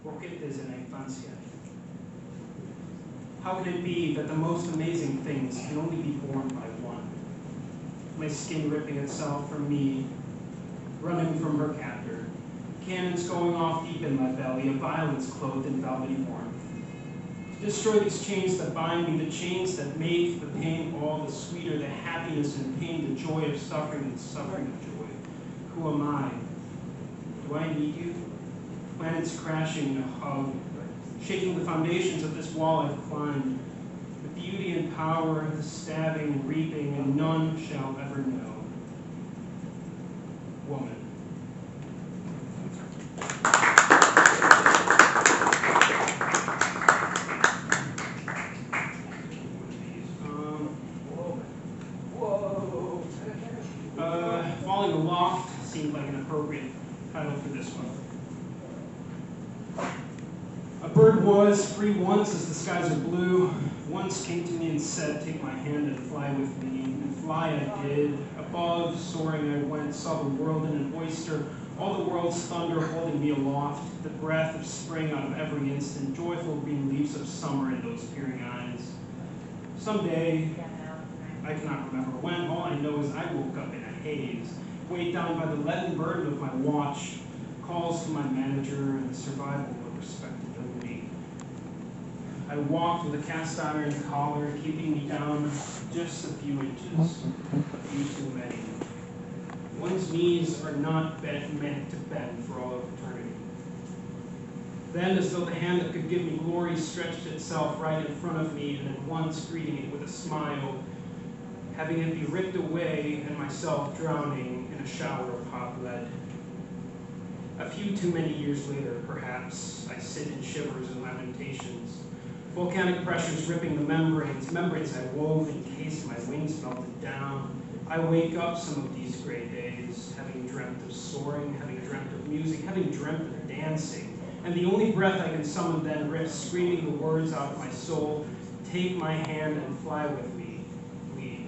croquetes en la infancia. How can it be that the most amazing things can only be born by one? My skin ripping itself from me, running from her captor, cannons going off deep in my belly, a violence clothed in velvety warmth. To destroy these chains that bind me, the chains that make the pain all the sweeter, the happiness and pain, the joy of suffering and suffering of joy. Who am I? Do I need you? Planets crashing in a hug, shaking the foundations of this wall I've climbed. The beauty and power, the stabbing and reaping, and none shall ever know. Woman. Falling Aloft seemed like an appropriate title for this one. A bird was free once as the skies are blue. Once came to me and said, take my hand and fly with me. And fly I did. Above, soaring I went, saw the world in an oyster, all the world's thunder holding me aloft, the breath of spring out of every instant, joyful green leaves of summer in those peering eyes. Someday, I cannot remember when, all I know is I woke up in a haze, weighed down by the leaden burden of my watch, calls to my manager, and the survival of respectability. I walked with a cast iron collar, keeping me down just a few inches, a few too many. One's knees are not meant to bend for all of eternity. Then, as though the hand that could give me glory stretched itself right in front of me, and at once greeting it with a smile, having it be ripped away and myself drowning in a shower of hot lead. A few too many years later, perhaps, I sit in shivers and lamentations. Volcanic pressures ripping the membranes I wove in case my wings melted down. I wake up some of these gray days, having dreamt of soaring, having dreamt of music, having dreamt of dancing. And the only breath I can summon then rips, screaming the words out of my soul, take my hand and fly with me, please.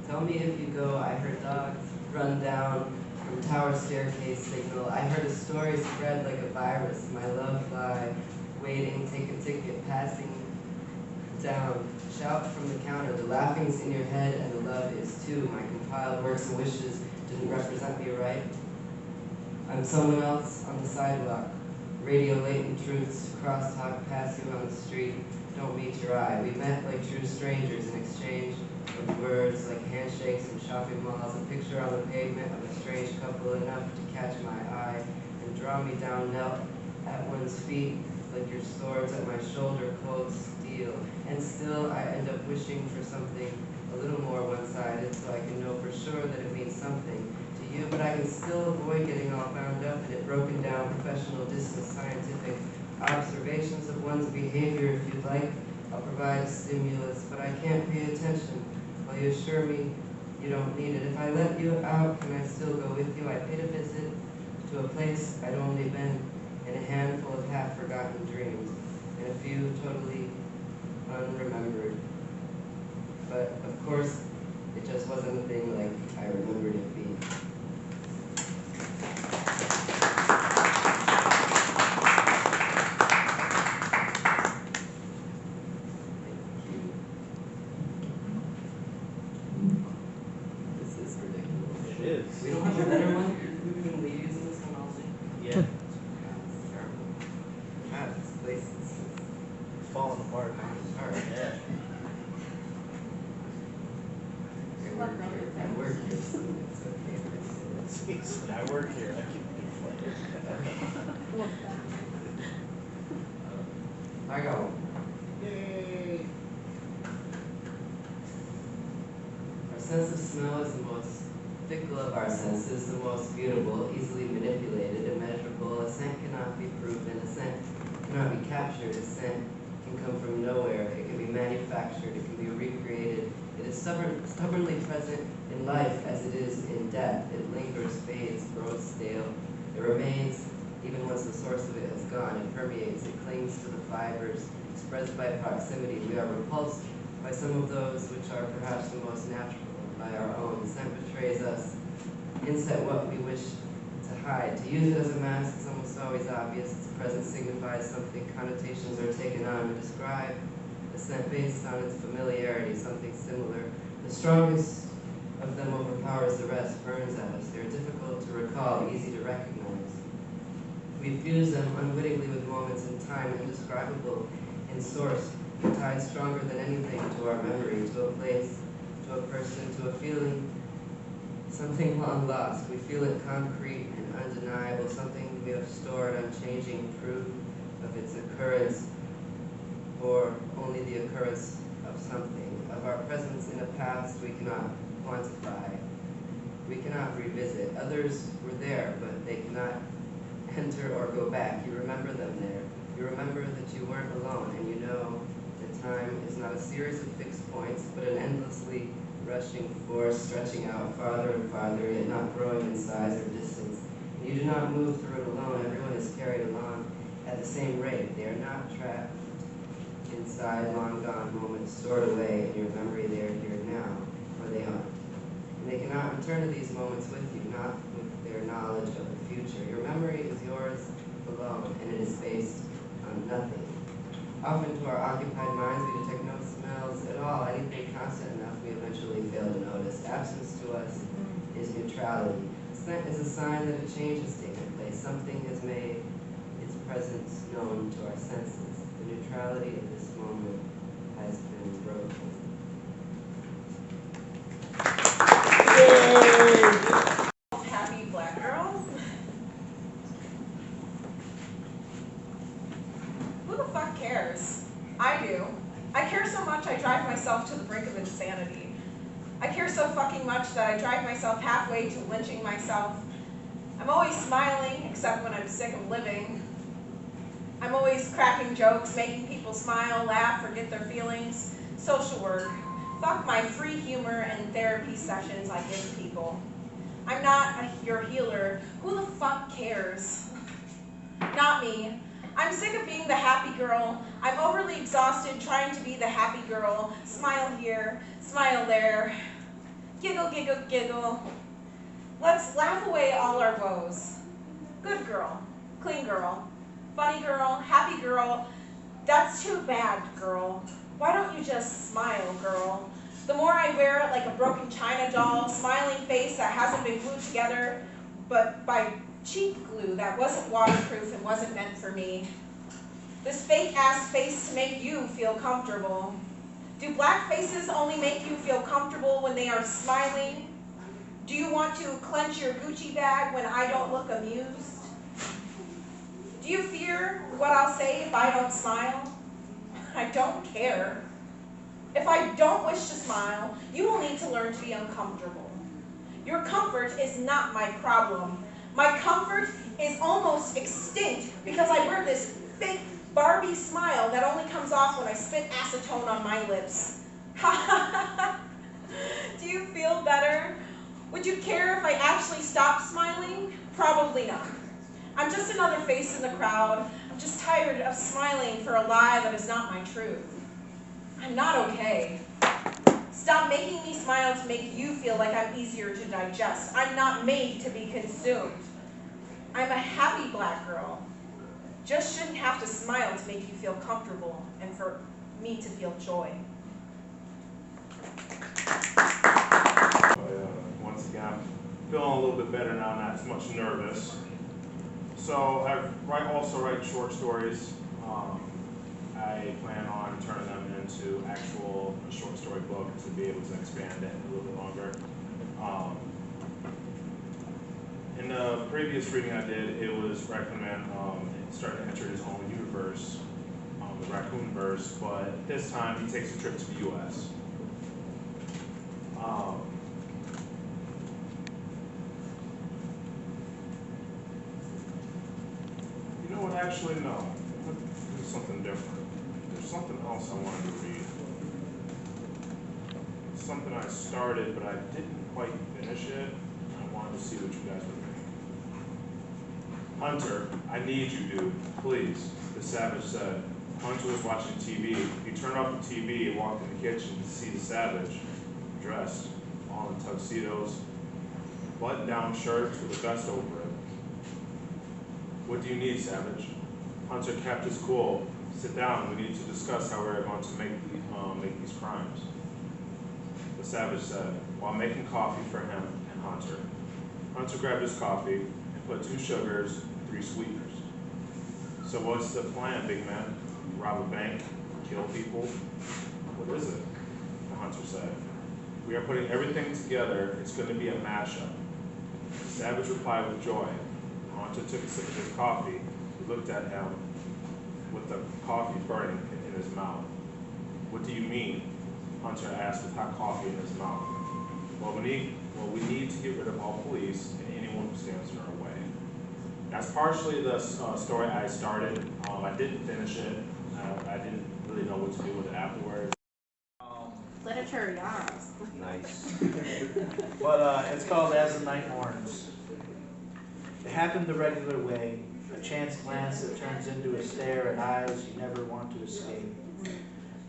Tell me if you go, I heard dogs run down from tower staircase signal. I heard a story spread like a virus. My love fly, waiting, take a ticket, passing down. Shout from the counter, the laughing's in your head and the love is too. My compiled works and wishes didn't represent me right. I'm someone else on the sidewalk. Radio latent truths, crosstalk, pass you on the street, don't meet your eye. We met like true strangers in exchange of words like handshakes in shopping malls, a picture on the pavement of a strange couple enough to catch my eye and draw me down, knelt at one's feet like your swords at my shoulder, cold steel. And still I end up wishing for something a little more one-sided so I can know for sure that it means something to you, but I can still avoid getting all bound up in it, broken down professional distance scientific observations of one's behavior if you'd like. I'll provide a stimulus, but I can't pay attention while you assure me you don't need it. If I let you out, can I still go with you? I paid a visit to a place I'd only been in, a handful of half-forgotten dreams, and a few totally unremembered. But of course, it just wasn't a thing like I remembered it being. We don't have a better one? We can leave using this one also? Yeah. It's terrible. God, this place is Falling apart. hard. Yeah. I work here, so it's okay. I work here. I keep it I got one. Yay! Our sense of smell is the most fickle of our senses, the most mutable, easily manipulated, immeasurable. A scent cannot be proven, a scent cannot be captured, a scent can come from nowhere, it can be manufactured, it can be recreated. It is stubbornly present in life as it is in death. It lingers, fades, grows stale. It remains even once the source of it has gone. It permeates, it clings to the fibers, spreads by proximity. We are repulsed by some of those which are perhaps the most natural, by our own. Scent betrays us, hints at what we wish to hide. To use it as a mask is almost always obvious. Its presence signifies something. Connotations are taken on. We describe the scent based on its familiarity, something similar. The strongest of them overpowers the rest, burns at us. They are difficult to recall, easy to recognize. We fuse them unwittingly with moments in time, indescribable in source, tied stronger than anything to our memory, to a place, to a person, to a feeling, something long lost. We feel it concrete and undeniable, something we have stored, unchanging proof of its occurrence, or only the occurrence of something, of our presence in a past we cannot quantify, we cannot revisit. Others were there, but they cannot enter or go back. You remember them there. You remember that you weren't alone, and you know that time is not a series of fixed points, but an endlessly rushing force stretching out farther and farther, yet not growing in size or distance. And you do not move through it alone. Everyone is carried along at the same rate. They are not trapped inside long gone moments stored away in your memory. They are here now, or they aren't. And they cannot return to these moments with you, not with their knowledge of the future. Your memory is yours alone, and it is based on nothing. Often to our occupied minds, we detect no smells at all, anything constant enough we eventually fail to notice. Absence to us is neutrality. Scent is a sign that a change has taken place. Something has made its presence known to our senses. The neutrality of this moment has been broken. Happy black girls? Who the fuck cares? I do. I care so much I drive myself to the brink of insanity. I care so fucking much that I drive myself halfway to lynching myself. I'm always smiling, except when I'm sick of living. I'm always cracking jokes, making people smile, laugh, forget their feelings. Social work. Fuck my free humor and therapy sessions I give people. I'm not your healer. Who the fuck cares? Not me. I'm sick of being the happy girl. I'm overly exhausted trying to be the happy girl. Smile here, smile there. Giggle, giggle, giggle. Let's laugh away all our woes. Good girl, clean girl, funny girl, happy girl. That's too bad, girl. Why don't you just smile, girl? The more I wear it like a broken china doll, smiling face that hasn't been glued together, but by cheap glue that wasn't waterproof and wasn't meant for me. This fake-ass face to make you feel comfortable. Do black faces only make you feel comfortable when they are smiling? Do you want to clench your Gucci bag when I don't look amused? Do you fear what I'll say if I don't smile? I don't care. If I don't wish to smile, you will need to learn to be uncomfortable. Your comfort is not my problem. My comfort is almost extinct because I wear this fake Barbie smile that only comes off when I spit acetone on my lips. Do you feel better? Would you care if I actually stopped smiling? Probably not. I'm just another face in the crowd. I'm just tired of smiling for a lie that is not my truth. I'm not okay. Stop making me smile to make you feel like I'm easier to digest. I'm not made to be consumed. I'm a happy black girl. Just shouldn't have to smile to make you feel comfortable and for me to feel joy. Once again, I'm feeling a little bit better now, not as much nervous. So I also write short stories. I plan on turning them into actual short story book to be able to expand it a little bit longer. In the previous reading I did, it was Raccoon starting to enter his own universe, the Raccoonverse, but this time he takes a trip to the U.S. You know what, actually, no. Let's do something different. There's something else I wanted to read. Something I started, but I didn't quite finish it. I wanted to see what you guys would think. Hunter, I need you, dude. Please, the savage said. Hunter was watching TV. He turned off the TV and walked in the kitchen to see the savage, dressed all in tuxedos, button-down shirts with a vest over it. What do you need, Savage? Hunter kept his cool. Sit down. We need to discuss how we're going to make these crimes. The Savage said, while making coffee for him and Hunter. Hunter grabbed his coffee and put 2 sugars, 3 sweeteners. So what's the plan, big man? Rob a bank? Kill people? What is it? The Hunter said. We are putting everything together. It's going to be a mashup. The Savage replied with joy. Hunter took a sip of his coffee. He looked at him with the coffee burning in his mouth. What do you mean? Hunter asked with hot coffee in his mouth. Well, we need to get rid of all police and anyone who stands in our way. That's partially the story I started. I didn't finish it. I didn't really know what to do with it afterwards. Literature, yes. Nice. But it's called As the Night Mourns. It happened the regular way, a chance glance that turns into a stare at eyes you never want to escape.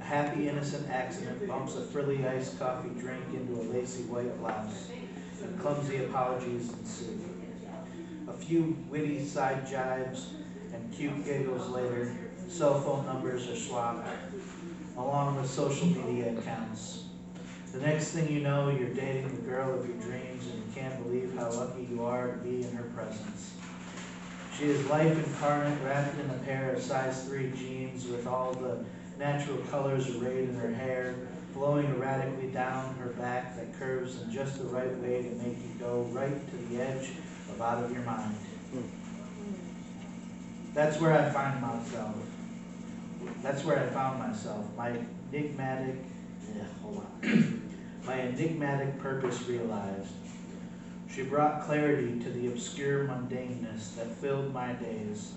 A happy, innocent accident bumps a frilly iced coffee drink into a lacy white blouse, and clumsy apologies ensue. A few witty side jibes and cute giggles later, cell phone numbers are swapped, along with social media accounts. The next thing you know, you're dating the girl of your dreams and you can't believe how lucky you are to be in her presence. She is life incarnate, wrapped in a pair of size 3 jeans with all the natural colors arrayed in her hair, flowing erratically down her back that curves in just the right way to make you go right to the edge of out of your mind. That's where I find myself. That's where I found myself. My enigmatic purpose realized. She brought clarity to the obscure mundaneness that filled my days.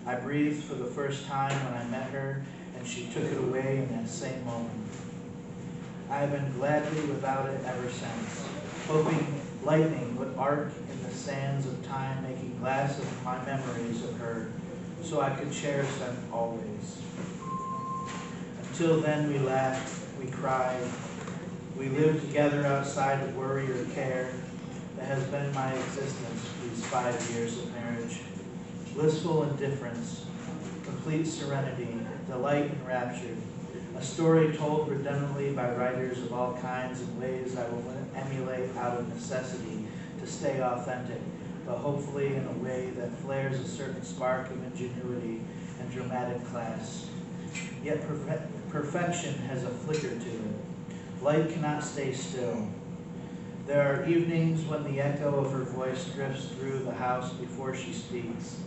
I breathed for the first time when I met her, and she took it away in that same moment. I have been gladly without it ever since, hoping lightning would arc in the sands of time, making glass of my memories of her, so I could cherish them always. Until then, we laughed, we cried, we lived together outside of worry or care. That has been my existence these 5 years of marriage. Blissful indifference, complete serenity, delight and rapture. A story told redemptively by writers of all kinds in ways I will emulate out of necessity to stay authentic, but hopefully in a way that flares a certain spark of ingenuity and dramatic class. Yet perfection has a flicker to it. Light cannot stay still. There are evenings when the echo of her voice drifts through the house before she speaks,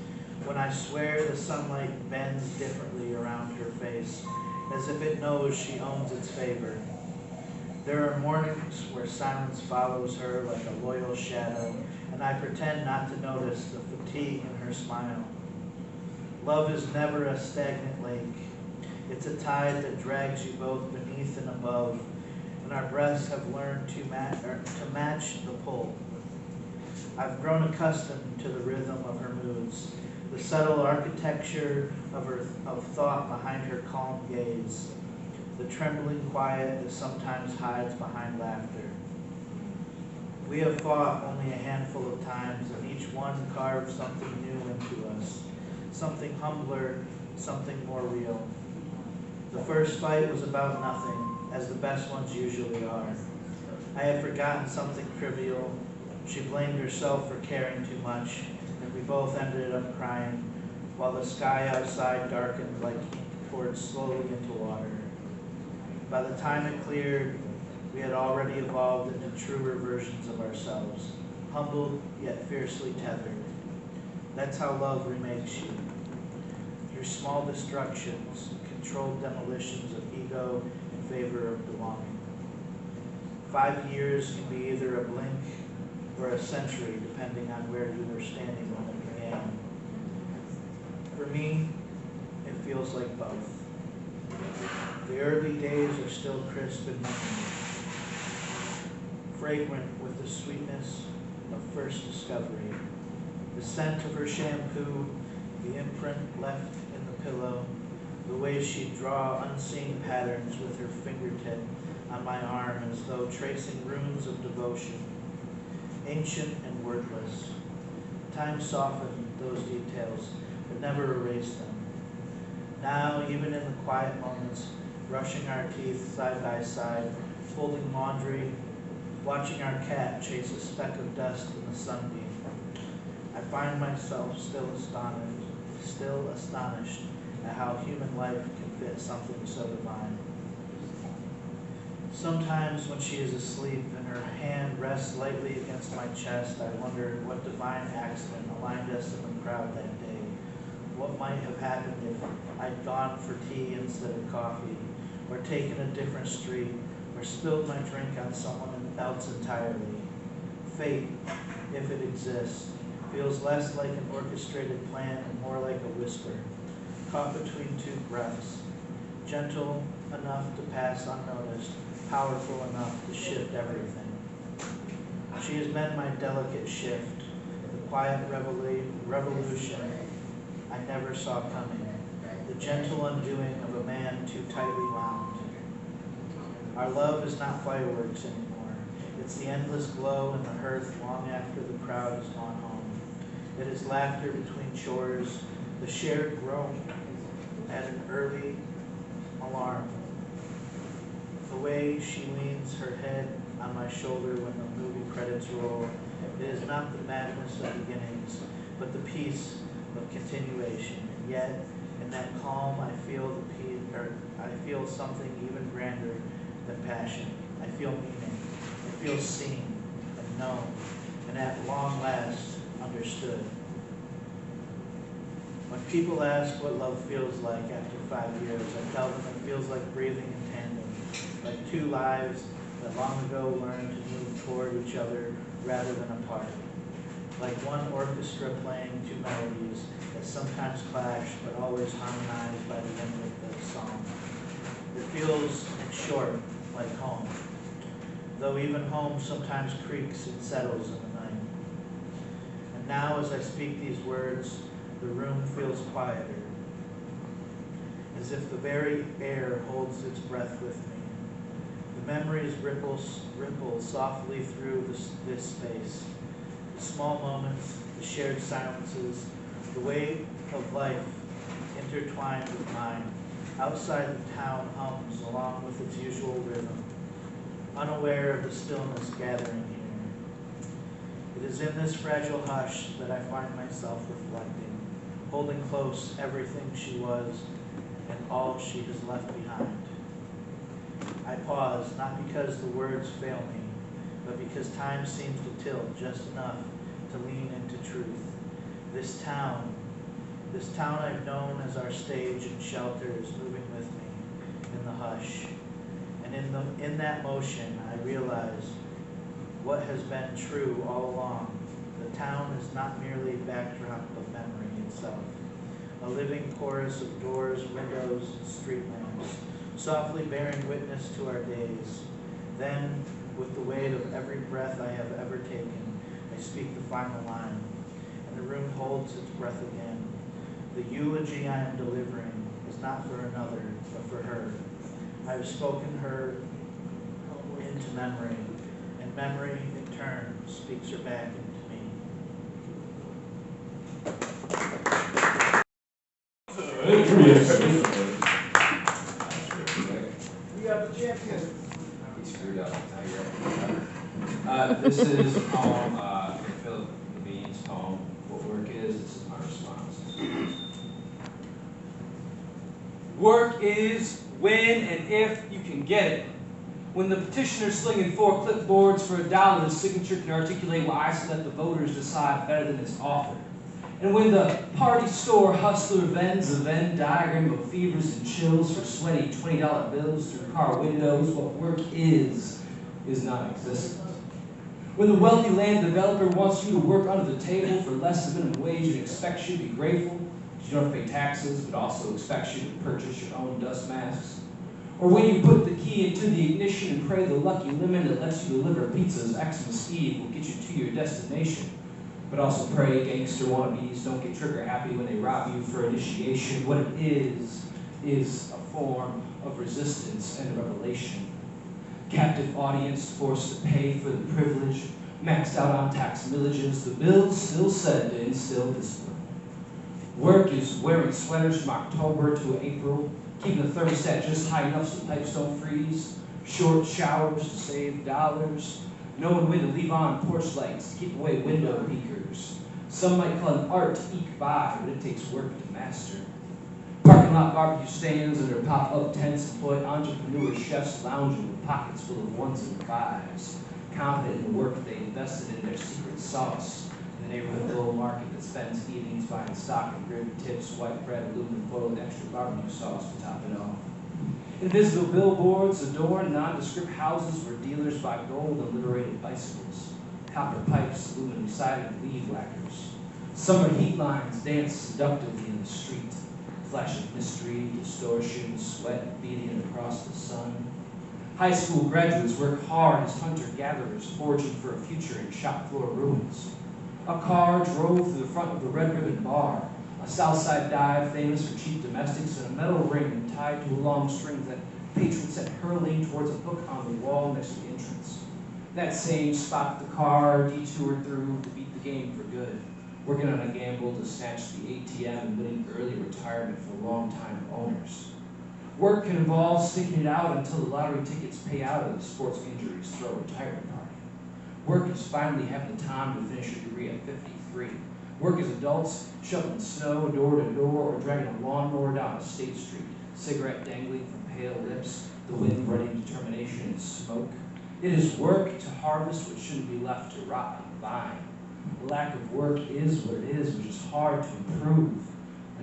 when I swear the sunlight bends differently around her face, as if it knows she owns its favor. There are mornings where silence follows her like a loyal shadow, and I pretend not to notice the fatigue in her smile. Love is never a stagnant lake. It's a tide that drags you both beneath and above, and our breaths have learned to match the pull. I've grown accustomed to the rhythm of her moods, the subtle architecture of thought behind her calm gaze, the trembling quiet that sometimes hides behind laughter. We have fought only a handful of times, and each one carved something new into us, something humbler, something more real. The first fight was about nothing, as the best ones usually are. I had forgotten something trivial. She blamed herself for caring too much, and we both ended up crying, while the sky outside darkened like ink poured slowly into water. By the time it cleared, we had already evolved into truer versions of ourselves, humbled yet fiercely tethered. That's how love remakes you. Through small destructions, controlled demolitions of ego in favor of belonging. 5 years can be either a blink or a century, depending on where you were standing when it began. For me, it feels like both. The early days are still crisp in memory, fragrant with the sweetness of first discovery. The scent of her shampoo, the imprint left in the pillow, The way she'd draw unseen patterns with her fingertip on my arm as though tracing runes of devotion, ancient and wordless. Time softened those details, but never erased them. Now, even in the quiet moments, brushing our teeth side by side, folding laundry, watching our cat chase a speck of dust in the sunbeam, I find myself still astonished at how human life can fit something so divine. Sometimes when she is asleep and her hand rests lightly against my chest, I wonder what divine accident aligned us in the crowd that day. What might have happened if I'd gone for tea instead of coffee, or taken a different street, or spilled my drink on someone else entirely. Fate, if it exists, feels less like an orchestrated plan and more like a whisper, caught between two breaths, gentle enough to pass unnoticed, powerful enough to shift everything. She has been my delicate shift, the quiet revolution I never saw coming, the gentle undoing of a man too tightly wound. Our love is not fireworks anymore. It's the endless glow in the hearth long after the crowd has gone home. It is laughter between chores, the shared groan at an early alarm. The way she leans her head on my shoulder when the movie credits roll. It is not the madness of beginnings, but the peace of continuation. And yet, in that calm, I feel something even grander than passion. I feel meaning. I feel seen and known, and at long last understood. When people ask what love feels like after 5 years, I tell them it feels like breathing in tandem, like two lives that long ago learned to move toward each other rather than apart. Like one orchestra playing two melodies that sometimes clash but always harmonized by the end of the song. It feels, in short, like home, though even home sometimes creaks and settles in the night. And now as I speak these words, the room feels quieter, as if the very air holds its breath with me. The memories ripple softly through this space. The small moments, the shared silences, the weight of life intertwined with mine. Outside the town hums along with its usual rhythm, unaware of the stillness gathering here. It is in this fragile hush that I find myself reflecting, holding close everything she was and all she has left behind. I pause, not because the words fail me, but because time seems to tilt just enough to lean into truth. This town I've known as our stage and shelter is moving with me in the hush. And in that motion, I realize what has been true all along. The town is not merely a backdrop of memory itself, a living chorus of doors, windows, and street lamps, softly bearing witness to our days. Then, with the weight of every breath I have ever taken, I speak the final line, and the room holds its breath again. The eulogy I am delivering is not for another, but for her. I have spoken her into memory, and memory, in turn, speaks her back into me. We got the champion. He screwed up. This is a poem, Philip Levine's poem, What Work Is. This is my response. Work is when and if you can get it. When the petitioner slinging 4 clipboards for $1, his signature can articulate why I let the voters decide better than his author. And when the party store hustler vends a Venn diagram of fevers and chills for sweaty $20 bills through car windows, what work is non-existent. When the wealthy land developer wants you to work under the table for less than minimum wage and expects you to be grateful because you don't have to pay taxes, but also expects you to purchase your own dust masks. Or when you put the key into the ignition and pray the lucky lemon that lets you deliver pizzas Xmas Eve will get you to your destination, but also pray gangster wannabes don't get trigger happy when they rob you for initiation. What it is is a form of resistance and revelation. Captive audience forced to pay for the privilege, maxed out on tax millages, the bills still said to instill discipline. Work is wearing sweaters from October to April, keeping the thermostat just high enough so pipes don't freeze, short showers to save dollars, knowing when to leave on porch lights to keep away window peekers. Some might call it art to eke by, but it takes work to master. Parking lot barbecue stands under pop-up tents employ entrepreneur chefs lounging with pockets full of ones and fives, confident in the work they invested in their secret sauce. In the neighborhood little market that spends evenings buying stock and rib tips, white bread, aluminum foil, and extra barbecue sauce to top it off. Invisible billboards adorn nondescript houses where dealers buy gold and liberated bicycles, copper pipes, aluminum sided weed whackers. Summer heat lines dance seductively in the street, flash of mystery, distortion, sweat beating across the sun. High school graduates work hard as hunter-gatherers foraging for a future in shop floor ruins. A car drove through the front of the Red Ribbon Bar, a Southside dive famous for cheap domestics, and a metal ring tied to a long string that patrons sent hurling towards a hook on the wall next to the entrance. That same spot the car detoured through to beat the game for good, working on a gamble to snatch the ATM and winning early retirement for long-time owners. Work can involve sticking it out until the lottery tickets pay out of the sports injuries throw a retirement party. Work is finally having the time to finish a degree at 53. Work as adults, shoveling snow door to door or dragging a lawnmower down a state street, cigarette dangling from pale lips, the wind running determination and smoke. It is work to harvest what shouldn't be left to rot on the vine. The lack of work is what it is, which is hard to improve.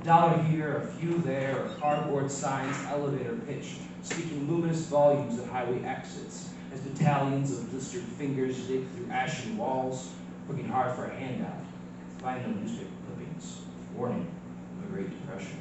$1 here, a few there, or cardboard signs, elevator pitch, speaking luminous volumes at highway exits, as battalions of blistered fingers dig through ashen walls, looking hard for a handout. Finding no newspaper clippings. Warning, the Great Depression.